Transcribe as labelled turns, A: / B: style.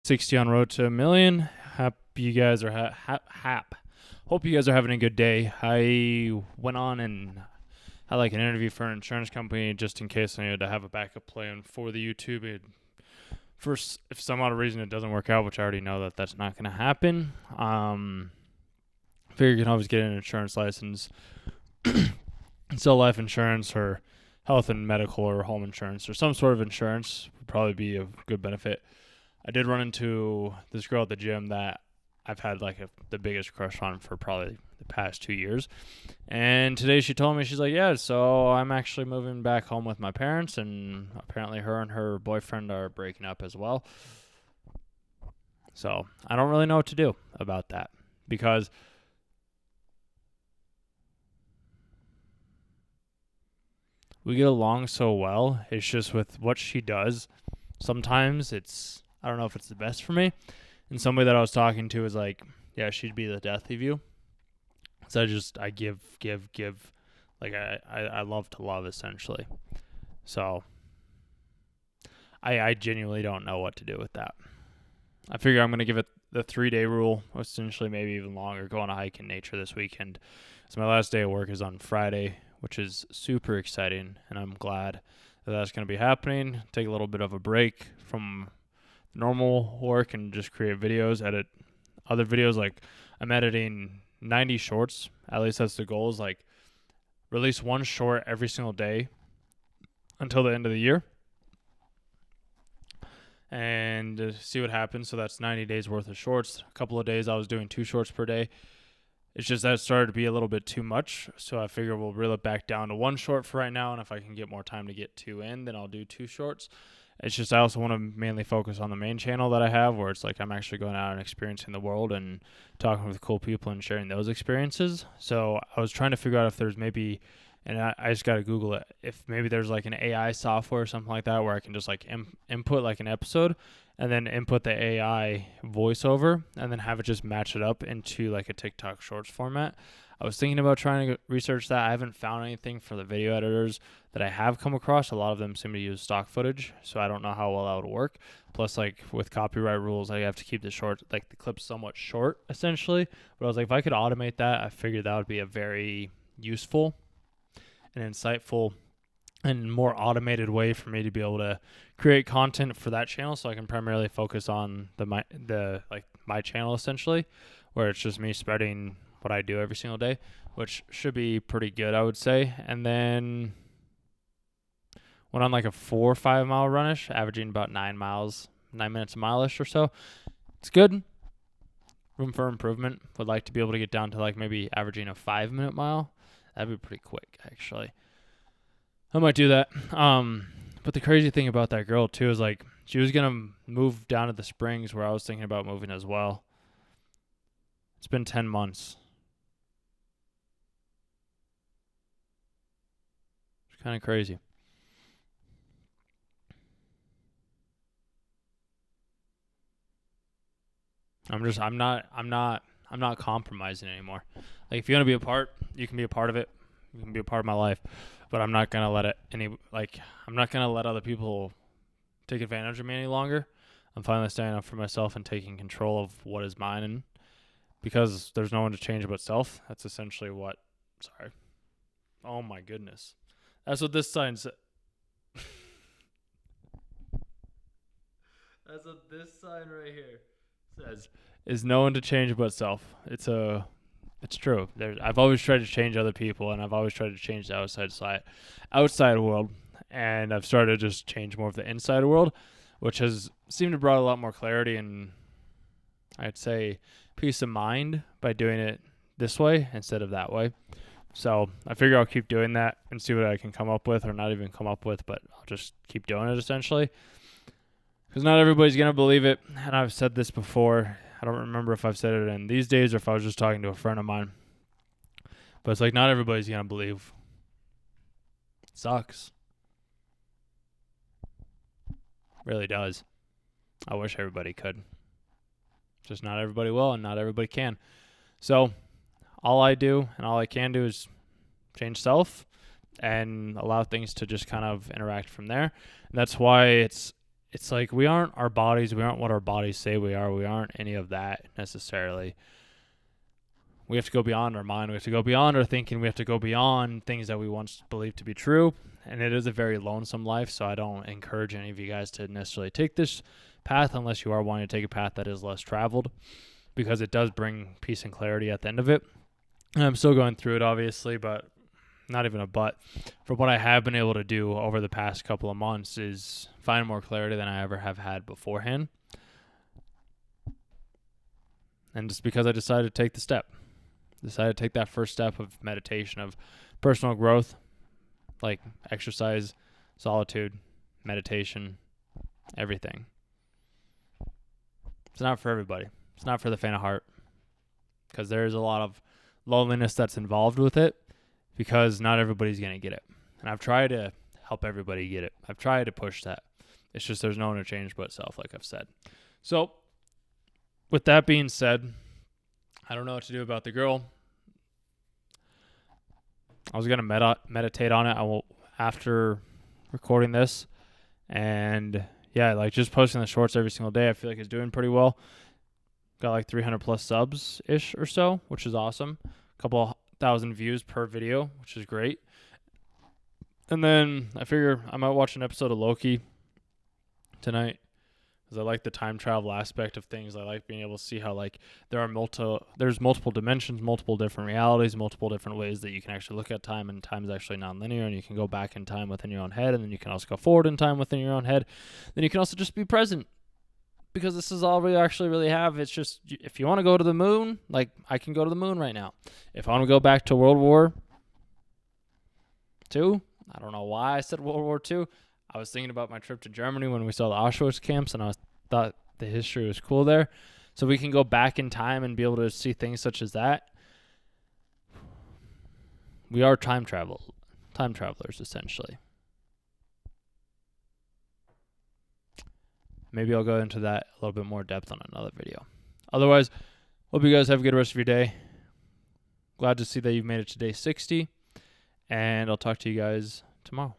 A: 60 on road to a million. Hope you guys are Hope you guys are having a good day. I went on and had like an interview for an insurance company just in case I needed to have a backup plan for the YouTube. First, if some odd reason it doesn't work out, which I already know that that's not going to happen, figure you can always get an insurance license, sell life insurance or health and medical or home insurance or some sort of insurance would probably be a good benefit. I did run into this girl at the gym that I've had like the biggest crush on for probably the past 2 years. And today she told me, she's like, yeah, so I'm actually moving back home with my parents, and apparently her and her boyfriend are breaking up as well. So I don't really know what to do about that because we get along so well. It's just with what she does, sometimes I don't know if it's the best for me. And somebody that I was talking to was like, yeah, she'd be the death of you. So I give. Like I love to love, essentially. So I genuinely don't know what to do with that. I figure I'm going to give it the 3-day rule, essentially maybe even longer, go on a hike in nature this weekend. So my last day of work is on Friday, which is super exciting, and I'm glad that that's going to be happening. Take a little bit of a break from normal work and just create videos, edit other videos. Like I'm editing 90 shorts, at least that's the goal, is like release one short every single day until the end of the year and see what happens. So that's 90 days worth of shorts. A couple of days I was doing 2 shorts per day. It's just that it started to be a little bit too much, so I figure we'll reel it back down to 1 short for right now, and if I can get more time to get 2 in, then I'll do 2 shorts. It's just I also want to mainly focus on the main channel that I have, where it's like I'm actually going out and experiencing the world and talking with cool people and sharing those experiences. So I was trying to figure out if there's maybe, and I just got to Google it, if maybe there's like an AI software or something like that where I can just like input like an episode and then input the AI voiceover and then have it just match it up into like a TikTok Shorts format. I was thinking about trying to research that. I haven't found anything for the video editors that I have come across. A lot of them seem to use stock footage, so I don't know how well that would work. Plus, like with copyright rules, I have to keep the clips somewhat short, essentially. But I was like, if I could automate that, I figured that would be a very useful and insightful and more automated way for me to be able to create content for that channel, so I can primarily focus on my channel, essentially, where it's just me spreading what I do every single day, which should be pretty good, I would say. And then went on like a 4 or 5 mile runish, averaging about 9 minutes a mile-ish or so. It's good. Room for improvement. Would like to be able to get down to like maybe averaging a 5-minute mile. That'd be pretty quick, actually. I might do that. But the crazy thing about that girl too is like she was gonna move down to the Springs, where I was thinking about moving as well. It's been 10 months. It's kind of crazy. I'm not compromising anymore. Like if you want to be a part, you can be a part of it. You can be a part of my life, but I'm not gonna let I'm not gonna let other people take advantage of me any longer. I'm finally standing up for myself and taking control of what is mine, and because there's no one to change but self. That's essentially what. Sorry. Oh my goodness. That's what this sign says. That's what this sign right here says. Is no one to change but self. It's true. I've always tried to change other people, and I've always tried to change the outside world, and I've started to just change more of the inside world, which has seemed to brought a lot more clarity and I'd say peace of mind by doing it this way instead of that way. So I figure I'll keep doing that and see what I can come up with, or not even come up with, but I'll just keep doing it essentially. Because not everybody's going to believe it, and I've said this before. I don't remember if I've said it in these days or if I was just talking to a friend of mine. But it's like not everybody's going to believe. It sucks. Really does. I wish everybody could. Just not everybody will, and not everybody can. So all I do and all I can do is change self and allow things to just kind of interact from there. And that's why it's it's like we aren't our bodies. We aren't what our bodies say we are. We aren't any of that necessarily. We have to go beyond our mind. We have to go beyond our thinking. We have to go beyond things that we once believed to be true. And it is a very lonesome life, so I don't encourage any of you guys to necessarily take this path unless you are wanting to take a path that is less traveled, because it does bring peace and clarity at the end of it. And I'm still going through it, obviously, but not even a but. For what I have been able to do over the past couple of months is find more clarity than I ever have had beforehand. And just because I decided to take the step. Decided to take that first step of meditation, of personal growth, like exercise, solitude, meditation, everything. It's not for everybody. It's not for the faint of heart, because there's a lot of loneliness that's involved with it, because not everybody's going to get it. And I've tried to help everybody get it. I've tried to push that. It's just there's no one to change but self, like I've said. So with that being said, I don't know what to do about the girl. I was going to meditate on it after recording this. And yeah, like just posting the shorts every single day, I feel like it's doing pretty well. Got like 300 plus subs-ish or so, which is awesome. A couple thousand views per video, which is great. And then I figure I might watch an episode of Loki tonight, because I like the time travel aspect of things. I like being able to see how like there's multiple dimensions, multiple different realities, multiple different ways that you can actually look at time, and time is actually non-linear, and you can go back in time within your own head, and then you can also go forward in time within your own head. Then you can also just be present, because this is all we actually really have. It's just, if you want to go to the moon, like I can go to the moon right now. If I want to go back to World War II, I don't know why I said World War II. I was thinking about my trip to Germany when we saw the Auschwitz camps, and I thought the history was cool there. So we can go back in time and be able to see things such as that. We are time travelers, essentially. Maybe I'll go into that a little bit more depth on another video. Otherwise, hope you guys have a good rest of your day. Glad to see that you've made it to day 60, and I'll talk to you guys tomorrow.